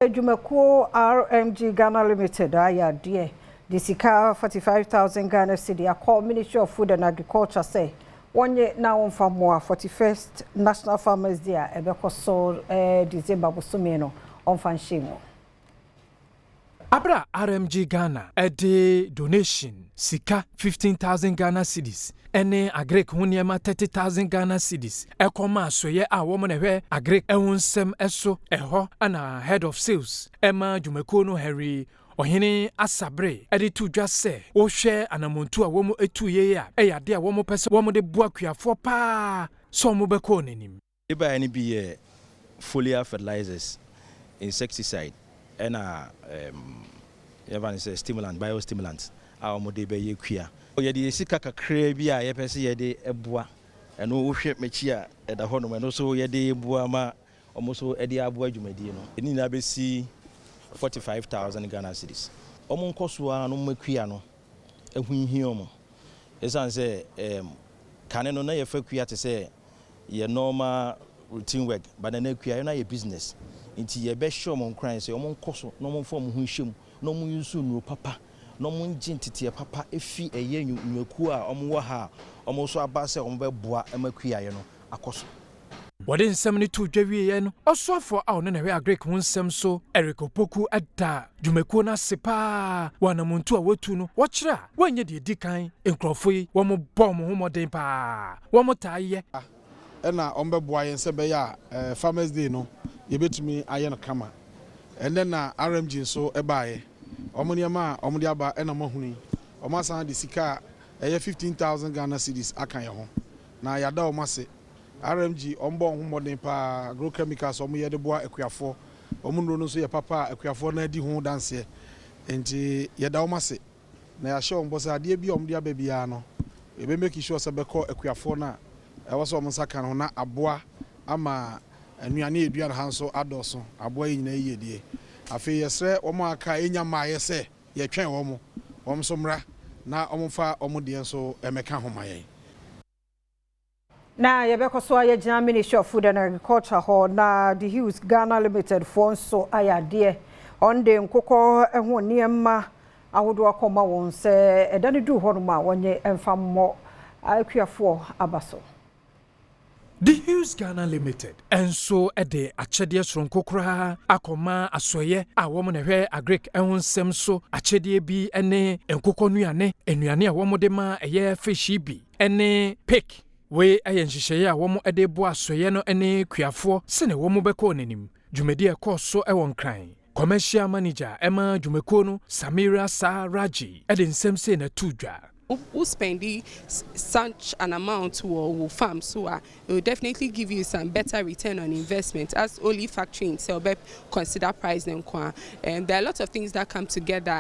Jumeko RMG Ghana Limited dear the sika 45,000 Ghana cedi call Ministry of Food and Agriculture say one year now on for more 41st National Farmers Day ebeko so December bosomeno on fanshimo. Abra RMG Ghana a donation sika 15,000 Ghana cedis ene agrek honiema 30,000 Ghana cedis ekoma so ye a woman ehwe agrek ehonsem eso eho ana head of sales ema Jumeko no Harry ohene asabre edi to dwa se wo hwe anamontu a womo etu ye a eyade a womo pese womo de bua kuafo pa so mo beko nanim eba any be foliar fertilizers, insecticide and even say stimulant, biostimulants. Our mode be ye queer. Oh, ye the sika kakra bi a ye pese ye de eboa. And no hwe mechia e da hono no so ye de eboa ma omoso e de aboa dwumadi no. Ni na be si 45,000 Ghana cedis. Omo nkoso a no maquia no ehunhi omo. Esan say kane no na ye fa quia te say ye normal routine work, but na quia na ye business. Inti ye be show mon kran say omon koso no mon form hu hwem no mon yusu no papa no mon gintete papa efi eye nwaku a omo wo ha omo so aba say omo be boa emakua ye no akoso wode nsem ni to dwawie ye no osofo a ono na hwe agrek hu nsem so erikopoku ada Jumeko na sepa wanamuntu a watu no wo kira wanye de dikan enkrofo yi wo mo bom ho moden pa wo mo taaye na ombe boa ye nse be ya Farmers Day no yebetumi aye no kama ene na RMG so ebaaye omoniema omodi aba ena mahuni omasan de sika 15,000 Ghana cedis akan ye ho na yada omase RMG ombo ho modern pa agrochemicals omoye de boa akuafo omunro no so ye papa akuafo na di ho danse enti yada omase na ya show mbosa ade bi omodi aba bia no ebe make sure se beko akuafo na ewoso omsa kan ho na aboa ama anuane eduan hanso adoso aboa nyina yedie afi yesre omo aka enya maaye se ye twen omo so mra na omo fa omo de so emeka homaye na yebeko so aye Ghana Ministry of Food and Agriculture ho na the Hills Ghana Limited for so ayade on de nkokọ eho niema ahodo akoma won se edane du ho no ma wonye emfammo akuafo abaso. The Hills Ghana Limited and so ede achede sonko kra akoma asoye a womo na hwe agrek ehonsem so achede bi ene enkokọ nuane a womo de ma eye fishi bi ene pick we ayenhihye a womo ede bo asoye no ene kuafo sene womo beko nanim dwumedi ekoso ewon kran commercial manager Emma Jumeko no Samira Saraji ede nsem se na tudwa who spend such an amount to farm, so it will definitely give you some better return on investment as only factory itself consider price and there are a lot of things that come together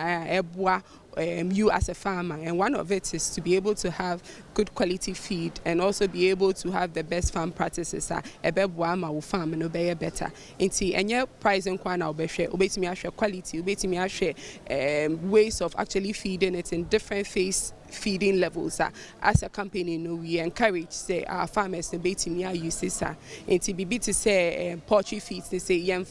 you as a farmer, and one of it is to be able to have good quality feed and also be able to have the best farm practices farm and obey better and your price and quality ways of actually feeding it in different feeding levels. As a company, we encourage say our farmers to be use this and to be to say poultry feeds. They say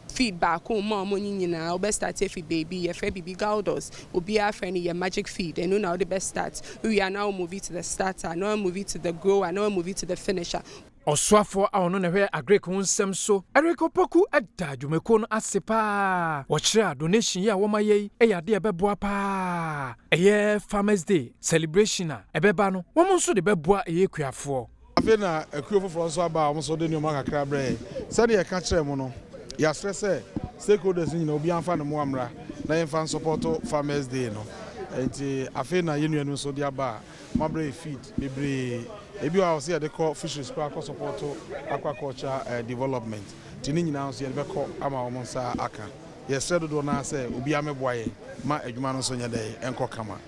feedback on more money now best start if baby your baby gaudos will be our friend your magic feed and now the best start we are now moving to the starter now moving to the grower now moving to the finisher oswafo a ono na hwe agrek hunsem so erikopoku ada Jumeko no asepa wo kira donation ya wo maye eyade ebeboa pa eye Farmers Day celebration a ebeba no wo nso de beboa eye kuafo afena akuafo fro so aba wo so de nyoma kakra bre sane ye ka kire mo no ya stress stakeholders nyina obi anfa no mo amra na ye fan support Farmers Day no enti afena yenuanu so de aba mabre feed bebre ebi wa se de call fisheries kwa support aquaculture development tini nyina so ye be call ama wo nsa aka ye sredo do na se obi ameboaye ma adwuma no so nya de enko kama